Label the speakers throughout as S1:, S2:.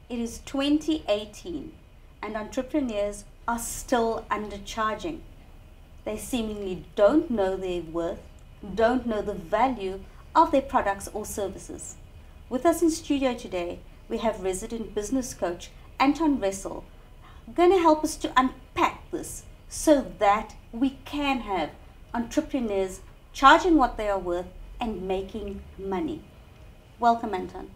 S1: It is 2018 and entrepreneurs are still undercharging. They seemingly don't know their worth, don't know the value of their products or services. With us in studio today, we have resident business coach Anton Wessel, going to help us to unpack this so that we can have entrepreneurs charging what they are worth and making money. Welcome, Anton.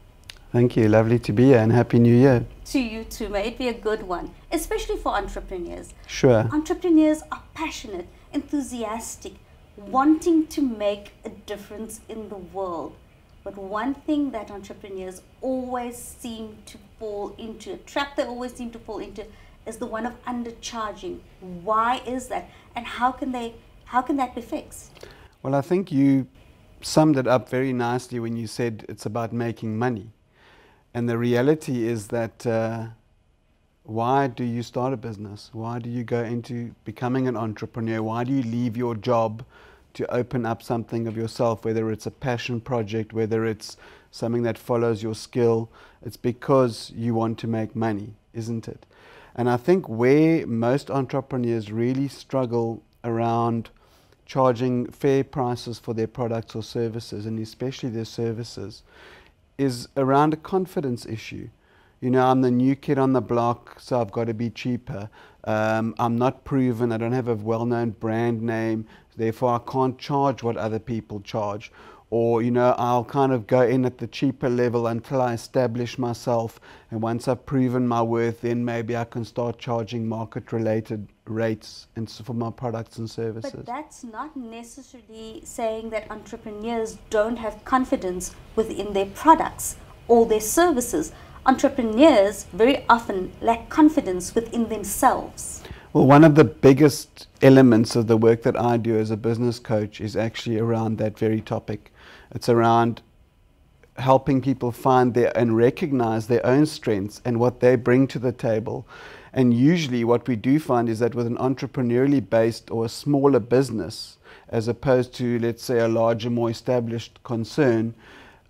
S2: Thank you. Lovely to be here and Happy New Year.
S1: To you too. May it be a good one, especially for entrepreneurs.
S2: Sure.
S1: Entrepreneurs are passionate, enthusiastic, wanting to make a difference in the world. But one thing that entrepreneurs always seem to fall into, a trap they always seem to fall into, is the one of undercharging. Why is that? And how can that be fixed?
S2: Well, I think you summed it up very nicely when you said it's about making money. And the reality is that why do you start a business? Why do you go into becoming an entrepreneur? Why do you leave your job to open up something of yourself, whether it's a passion project, whether it's something that follows your skill? It's because you want to make money, isn't it? And I think where most entrepreneurs really struggle around charging fair prices for their products or services, and especially their services, is around a confidence issue. You know, I'm the new kid on the block, so I've got to be cheaper. I'm not proven, I don't have a well-known brand name, therefore I can't charge what other people charge. Or, you know, I'll kind of go in at the cheaper level until I establish myself, and once I've proven my worth, then maybe I can start charging market-related rates and for my products and services.
S1: But that's not necessarily saying that entrepreneurs don't have confidence within their products or their services. Entrepreneurs very often lack confidence within themselves.
S2: Well, one of the biggest elements of the work that I do as a business coach is actually around that very topic. It's around helping people find and recognize their own strengths and what they bring to the table. And usually what we do find is that with an entrepreneurially based or a smaller business, as opposed to, let's say, a larger, more established concern,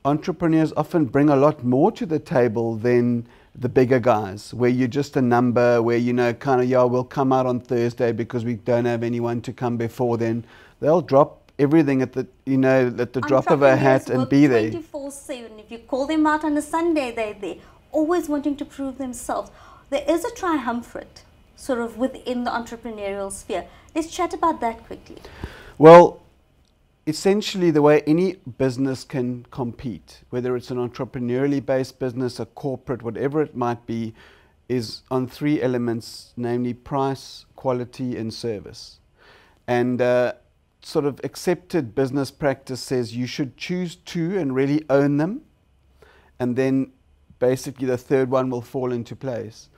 S2: entrepreneurs often bring a lot more to the table than the bigger guys, where you're just a number, where, you know, kind of, yeah, we'll come out on Thursday because we don't have anyone to come before then. They'll drop everything at the, you know, at the drop of a hat and be there.
S1: 24/7. If you call them out on a Sunday, they're there, always wanting to prove themselves. There is a triumvirate sort of within the entrepreneurial sphere. Let's chat about that quickly.
S2: Well, essentially the way any business can compete, whether it's an entrepreneurially based business, a corporate, whatever it might be, is on three elements, namely price, quality, and service. And sort of accepted business practice says you should choose two and really own them, and then basically the third one will fall into place.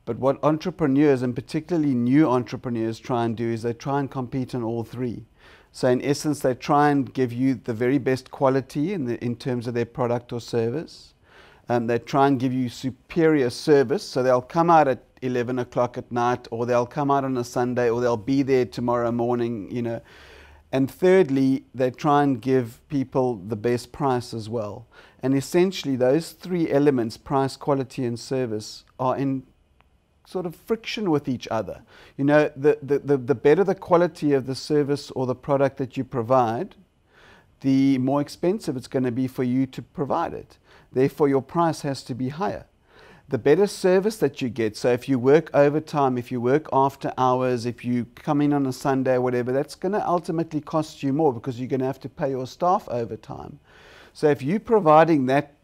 S2: But what entrepreneurs, and particularly new entrepreneurs, try and do is they try and compete on all three. So in essence, they try and give you the very best quality in terms of their product or service. They try and give you superior service, so they'll come out at 11 o'clock at night, or they'll come out on a Sunday, or they'll be there tomorrow morning, you know. And thirdly, they try and give people the best price as well. And essentially those three elements, price, quality, and service, are in sort of friction with each other. You know, the better the quality of the service or the product that you provide, the more expensive it's going to be for you to provide it. Therefore, your price has to be higher. The better service that you get, so if you work overtime, if you work after hours, if you come in on a Sunday or whatever, that's going to ultimately cost you more because you're going to have to pay your staff overtime. So if you're providing that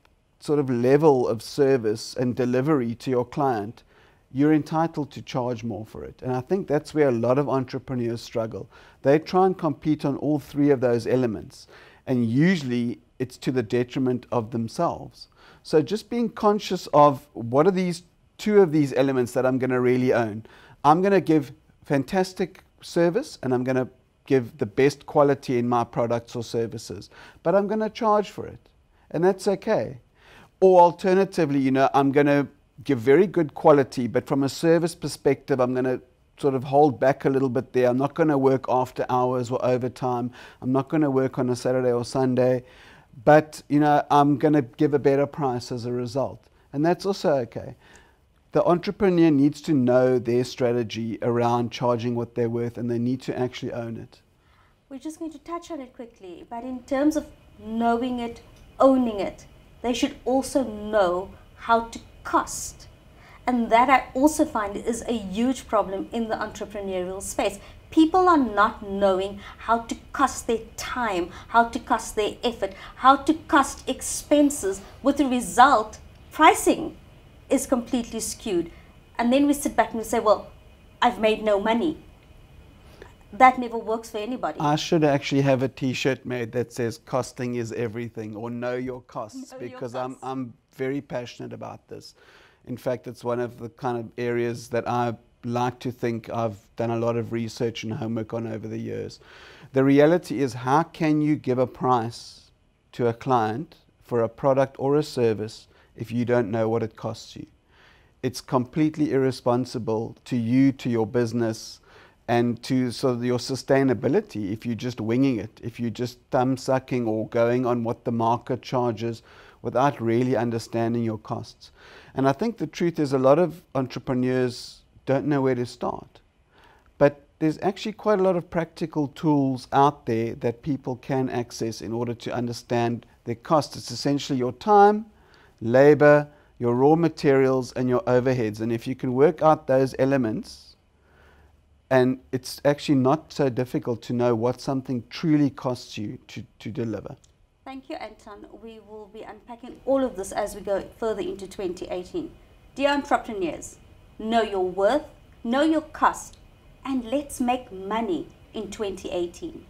S2: sort of level of service and delivery to your client, you're entitled to charge more for it. And I think that's where a lot of entrepreneurs struggle. They try and compete on all three of those elements, and usually it's to the detriment of themselves. So just being conscious of what are these two of these elements that I'm going to really own. I'm going to give fantastic service and I'm going to give the best quality in my products or services, but I'm going to charge for it, and that's okay. Or alternatively, you know, I'm going to give very good quality, but from a service perspective, I'm going to sort of hold back a little bit there. I'm not going to work after hours or overtime. I'm not going to work on a Saturday or Sunday, but, you know, I'm going to give a better price as a result. And that's also okay. The entrepreneur needs to know their strategy around charging what they're worth, and they need to actually own it.
S1: We're just going to touch on it quickly, but in terms of knowing it, owning it, they should also know how to cost. And that I also find is a huge problem in the entrepreneurial space. People are not knowing how to cost their time, how to cost their effort, how to cost expenses, with the result pricing is completely skewed. And then we sit back and we say, well, I've made no money. That never works for anybody.
S2: I should actually have a t-shirt made that says costing is everything, or know your costs,
S1: Know
S2: because
S1: your costs.
S2: I'm very passionate about this. In fact, it's one of the kind of areas that I like to think I've done a lot of research and homework on over the years. The reality is, how can you give a price to a client for a product or a service if you don't know what it costs you? It's completely irresponsible to you, to your business, and to sort of your sustainability if you're just winging it, if you're just thumb sucking or going on what the market charges without really understanding your costs. And I think the truth is, a lot of entrepreneurs don't know where to start. But there's actually quite a lot of practical tools out there that people can access in order to understand their costs. It's essentially your time, labor, your raw materials, and your overheads. And if you can work out those elements, and it's actually not so difficult to know what something truly costs you to deliver.
S1: Thank you, Anton. We will be unpacking all of this as we go further into 2018. Dear entrepreneurs, know your worth, know your cost, and let's make money in 2018.